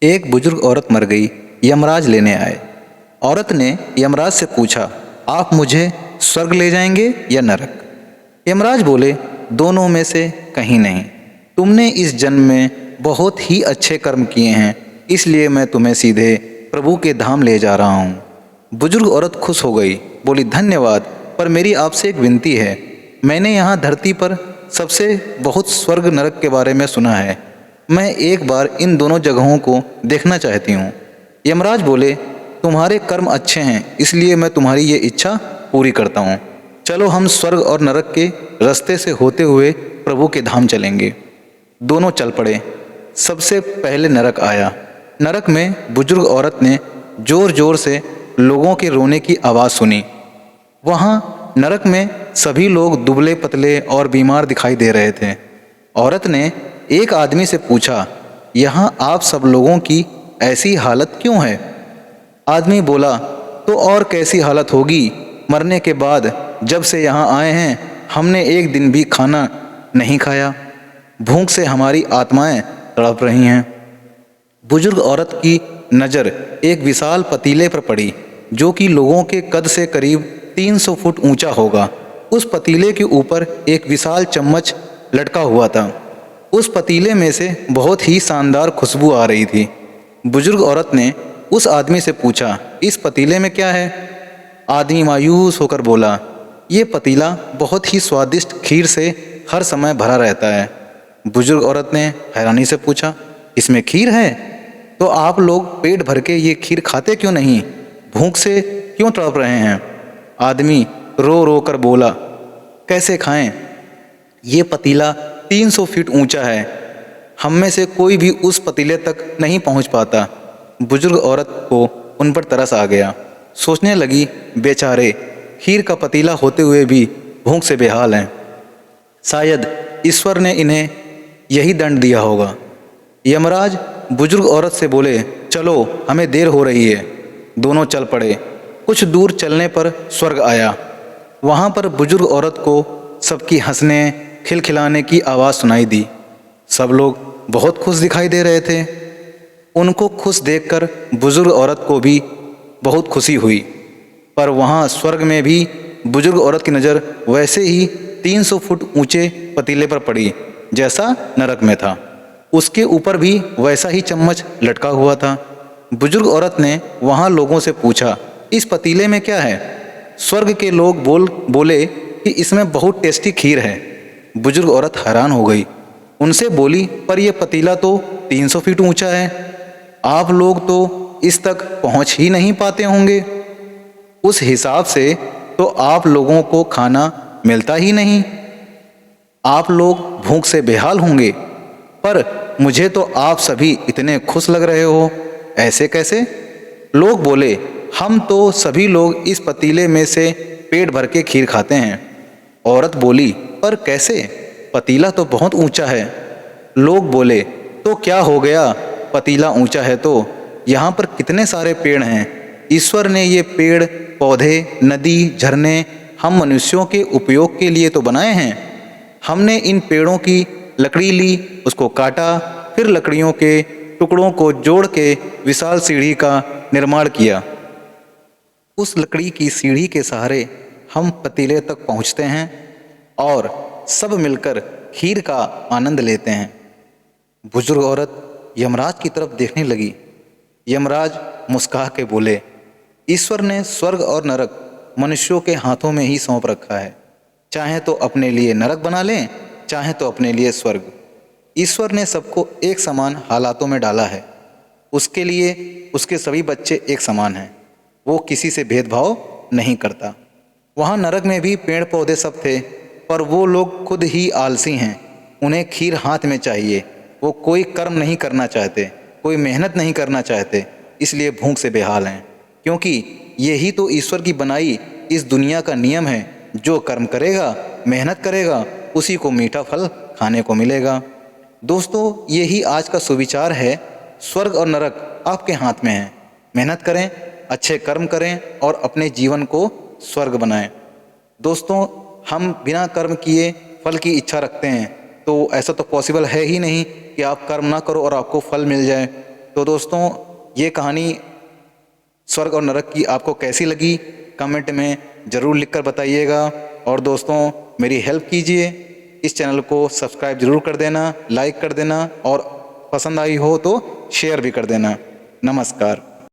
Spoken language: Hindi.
एक बुजुर्ग औरत मर गई। यमराज लेने आए। औरत ने यमराज से पूछा, आप मुझे स्वर्ग ले जाएंगे या नरक? यमराज बोले, दोनों में से कहीं नहीं। तुमने इस जन्म में बहुत ही अच्छे कर्म किए हैं, इसलिए मैं तुम्हें सीधे प्रभु के धाम ले जा रहा हूँ। बुजुर्ग औरत खुश हो गई, बोली, धन्यवाद, पर मेरी आपसे एक विनती है। मैंने यहाँ धरती पर सबसे बहुत स्वर्ग नरक के बारे में सुना है। मैं एक बार इन दोनों जगहों को देखना चाहती हूँ। यमराज बोले, तुम्हारे कर्म अच्छे हैं, इसलिए मैं तुम्हारी ये इच्छा पूरी करता हूँ। चलो हम स्वर्ग और नरक के रास्ते से होते हुए प्रभु के धाम चलेंगे। दोनों चल पड़े। सबसे पहले नरक आया। नरक में बुजुर्ग औरत ने जोर जोर से लोगों के रोने की आवाज़ सुनी। वहाँ नरक में सभी लोग दुबले पतले और बीमार दिखाई दे रहे थे। औरत ने एक आदमी से पूछा, यहाँ आप सब लोगों की ऐसी हालत क्यों है? आदमी बोला, तो और कैसी हालत होगी? मरने के बाद जब से यहाँ आए हैं, हमने एक दिन भी खाना नहीं खाया। भूख से हमारी आत्माएं तड़प रही हैं। बुजुर्ग औरत की नज़र एक विशाल पतीले पर पड़ी, जो कि लोगों के कद से करीब 300 फुट ऊंचा होगा। उस पतीले के ऊपर एक विशाल चम्मच लटका हुआ था। उस पतीले में से बहुत ही शानदार खुशबू आ रही थी। बुजुर्ग औरत ने उस आदमी से पूछा, इस पतीले में क्या है? आदमी मायूस होकर बोला, ये पतीला बहुत ही स्वादिष्ट खीर से हर समय भरा रहता है। बुजुर्ग औरत ने हैरानी से पूछा, इसमें खीर है? तो आप लोग पेट भर के ये खीर खाते क्यों नहीं? भूख से क्यों तड़प रहे हैं? आदमी रो रो कर बोला, कैसे खाएं? ये पतीला 300 फीट ऊंचा है। हम में से कोई भी उस पतीले तक नहीं पहुंच पाता। बुजुर्ग औरत को उन पर तरस आ गया। सोचने लगी, बेचारे खीर का पतीला होते हुए भी भूख से बेहाल हैं। शायद ईश्वर ने इन्हें यही दंड दिया होगा। यमराज बुजुर्ग औरत से बोले, चलो हमें देर हो रही है। दोनों चल पड़े। कुछ दूर चलने पर स्वर्ग आया। वहाँ पर बुजुर्ग औरत को सबकी हंसने खिलखिलाने की आवाज़ सुनाई दी। सब लोग बहुत खुश दिखाई दे रहे थे। उनको खुश देखकर बुजुर्ग औरत को भी बहुत खुशी हुई। पर वहाँ स्वर्ग में भी बुजुर्ग औरत की नज़र वैसे ही 300 फुट ऊंचे पतीले पर पड़ी जैसा नरक में था। उसके ऊपर भी वैसा ही चम्मच लटका हुआ था। बुजुर्ग औरत ने वहाँ लोगों से पूछा, इस पतीले में क्या है? स्वर्ग के लोग बोले कि इसमें बहुत टेस्टी खीर है। बुजुर्ग औरत हैरान हो गई। उनसे बोली, पर यह पतीला तो 300 फीट ऊंचा है। आप लोग तो इस तक पहुंच ही नहीं पाते होंगे। उस हिसाब से तो आप लोगों को खाना मिलता ही नहीं। आप लोग भूख से बेहाल होंगे। पर मुझे तो आप सभी इतने खुश लग रहे हो, ऐसे कैसे? लोग बोले, हम तो सभी लोग इस पतीले में से पेट भर के खीर खाते हैं। औरत बोली, पर कैसे? पतीला तो बहुत ऊंचा है। लोग बोले, तो क्या हो गया? पतीला ऊंचा है तो यहाँ पर कितने सारे पेड़ हैं। ईश्वर ने ये पेड़ पौधे, नदी, झरने हम मनुष्यों के उपयोग के लिए तो बनाए हैं। हमने इन पेड़ों की लकड़ी ली, उसको काटा, फिर लकड़ियों के टुकड़ों को जोड़ के विशाल सीढ़ी का निर्माण किया। उस लकड़ी की सीढ़ी के सहारे हम पतीले तक पहुँचते हैं और सब मिलकर खीर का आनंद लेते हैं। बुजुर्ग औरत यमराज की तरफ देखने लगी। यमराज मुस्कुरा के बोले, ईश्वर ने स्वर्ग और नरक मनुष्यों के हाथों में ही सौंप रखा है। चाहे तो अपने लिए नरक बना लें, चाहे तो अपने लिए स्वर्ग। ईश्वर ने सबको एक समान हालातों में डाला है। उसके लिए उसके सभी बच्चे एक समान हैं। वो किसी से भेदभाव नहीं करता। वहाँ नरक में भी पेड़ पौधे सब थे, पर वो लोग खुद ही आलसी हैं। उन्हें खीर हाथ में चाहिए। वो कोई कर्म नहीं करना चाहते, कोई मेहनत नहीं करना चाहते, इसलिए भूख से बेहाल हैं। क्योंकि यही तो ईश्वर की बनाई इस दुनिया का नियम है। जो कर्म करेगा, मेहनत करेगा, उसी को मीठा फल खाने को मिलेगा। दोस्तों, यही आज का सुविचार है। स्वर्ग और नरक आपके हाथ में है। मेहनत करें, अच्छे कर्म करें और अपने जीवन को स्वर्ग बनाएं। दोस्तों, हम बिना कर्म किए फल की इच्छा रखते हैं, तो ऐसा तो पॉसिबल है ही नहीं कि आप कर्म ना करो और आपको फल मिल जाए। तो दोस्तों ये कहानी स्वर्ग और नरक की आपको कैसी लगी कमेंट में ज़रूर लिखकर बताइएगा। और दोस्तों मेरी हेल्प कीजिए, इस चैनल को सब्सक्राइब ज़रूर कर देना, लाइक कर देना और पसंद आई हो तो शेयर भी कर देना। नमस्कार।